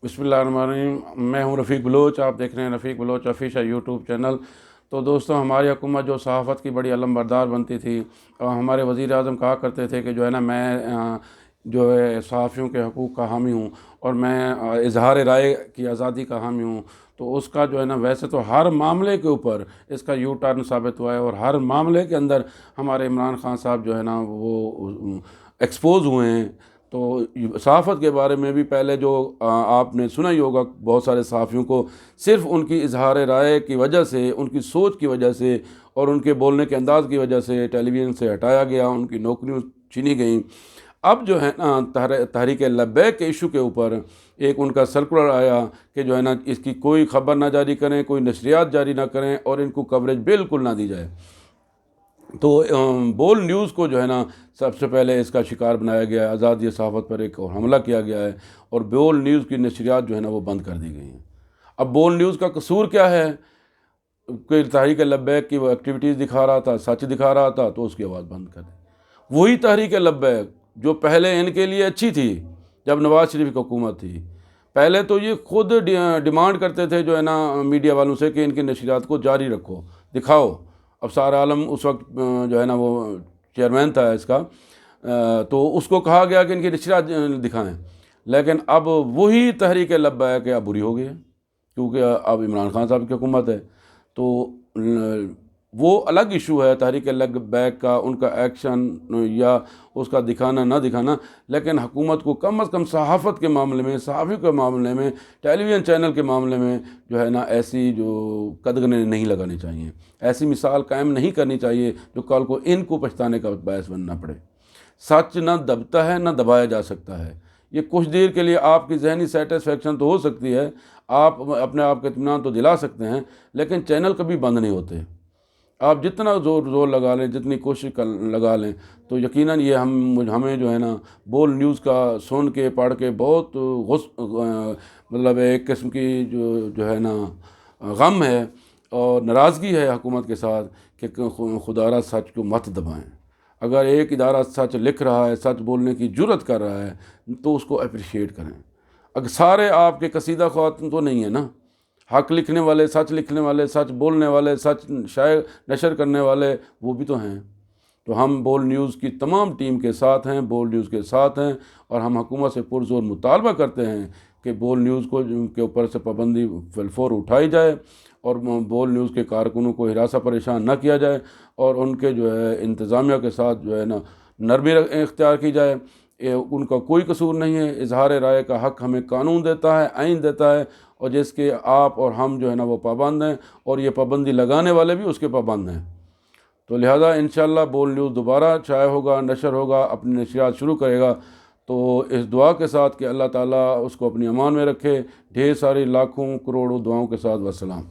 बिस्मिल्लाहिर्रहमानिर्रहीम। मैं हूं रफ़ीक बलोच। आप देख रहे हैं रफ़ीक बलोच ऑफिशियल यूट्यूब चैनल। तो दोस्तों, हमारी हुकूमत जो सहाफ़त की बड़ी अलमबरदार बनती थी, और हमारे वज़ीर आज़म कहा करते थे कि जो है ना, मैं जो है सहाफ़ियों के हकूक़ का हामी हूँ और मैं इज़हार राय की आज़ादी का हामी हूँ। तो उसका जो है ना, वैसे तो हर मामले के ऊपर इसका यू टर्न साबित हुआ है, और हर मामले के अंदर हमारे इमरान खान साहब जो है ना, वो एक्सपोज़ हुए हैं। तो सहाफ़त के बारे में भी पहले जो आपने सुना ही होगा, बहुत सारे सहाफ़ियों को सिर्फ़ उनकी इज़हार राय की वजह से, उनकी सोच की वजह से और उनके बोलने के अंदाज़ की वजह से टेलीविज़न से हटाया गया, उनकी नौकरियाँ छीनी गई। अब जो है ना, तहरीक लब्बैक के इशू के ऊपर एक उनका सर्कुलर आया कि जो है ना, इसकी कोई ख़बर ना जारी करें, कोई नशरियात जारी ना करें और इनको कवरेज बिल्कुल ना दी जाए। तो बोल न्यूज़ को जो है ना, सबसे पहले इसका शिकार बनाया गया है। आज़ादी सहाफ़त पर एक और हमला किया गया है और बोल न्यूज़ की नशरियात जो है ना, वो बंद कर दी गई हैं। अब बोल न्यूज़ का कसूर क्या है कि तहरीक लब्बैक की वो एक्टिविटीज़ दिखा रहा था, सच दिखा रहा था, तो उसकी आवाज़ बंद कर दी। वही तहरीक लब्बैक जो पहले इनके लिए अच्छी थी, जब नवाज़ शरीफ की हुकूमत थी, पहले तो ये खुद डिमांड करते थे जो है ना, मीडिया वालों से, कि इनकी नशरियात को जारी रखो, दिखाओ। अब सारा आलम उस वक्त जो है ना, वो चेयरमैन था इसका, तो उसको कहा गया कि इनकी नशरियात दिखाएं। लेकिन अब वही तहरीक लब्बैक अब बुरी हो गई है, क्योंकि अब इमरान खान साहब की हुकूमत है। तो वो अलग इशू है तहरीक लब्बैक का, उनका एक्शन या उसका दिखाना ना दिखाना। लेकिन हुकूमत को कम अज़ कम सहाफ़त के मामले में, सहाफ़ी के मामले में, टेलीविज़न चैनल के मामले में जो है ना, ऐसी जो कदगने नहीं लगानी चाहिए, ऐसी मिसाल कायम नहीं करनी चाहिए जो कल को इनको पछताने का बायस बनना पड़े। सच ना दबता है, ना दबाया जा सकता है। ये कुछ देर के लिए आपकी जहनी सेटिस्फेक्शन तो हो सकती है, आप अपने आप को इत्मीनान तो दिला सकते हैं, लेकिन चैनल कभी बंद नहीं होते। आप जितना ज़ोर लगा लें, जितनी कोशिश कर लगा लें, तो यकीनन ये हमें जो है ना, बोल न्यूज़ का सुन के पढ़ के बहुत मतलब एक किस्म की जो है ना, गम है और नाराज़गी है हुकूमत के साथ कि खुदारा सच को मत दबाएं। अगर एक इदारा सच लिख रहा है, सच बोलने की जुर्रत कर रहा है, तो उसको अप्रिशिएट करें। अगर सारे आपके कसीदा ख्वातीन तो नहीं है ना, हक लिखने वाले, सच लिखने वाले, सच बोलने वाले, सच शायर नशर करने वाले, वो भी तो हैं। तो हम बोल न्यूज़ की तमाम टीम के साथ हैं, बोल न्यूज़ के साथ हैं, और हम हुकूमत से पुरज़ोर मुतालबा करते हैं कि बोल न्यूज़ को के ऊपर से पाबंदी फिलफौर उठाई जाए और बोल न्यूज़ के कारकुनों को हिरासा परेशान न किया जाए, और उनके जो है इंतज़ामिया के साथ जो है ना, नरमी इख्तियार की जाए। उनका कोई कसूर नहीं है। इजहार राय का हक़ हमें कानून देता है, आइन देता है, और जिसके आप और हम जो है ना, वो पाबंद हैं, और ये पाबंदी लगाने वाले भी उसके पाबंद हैं। तो लिहाजा इंशाअल्लाह बोल न्यूज़ दोबारा शाया होगा, नशर होगा, अपनी नशरियात शुरू करेगा। तो इस दुआ के साथ कि अल्लाह ताला उसको अपनी अमान में रखे। ढेर सारी लाखों करोड़ों दुआओं के साथ वस्सलाम।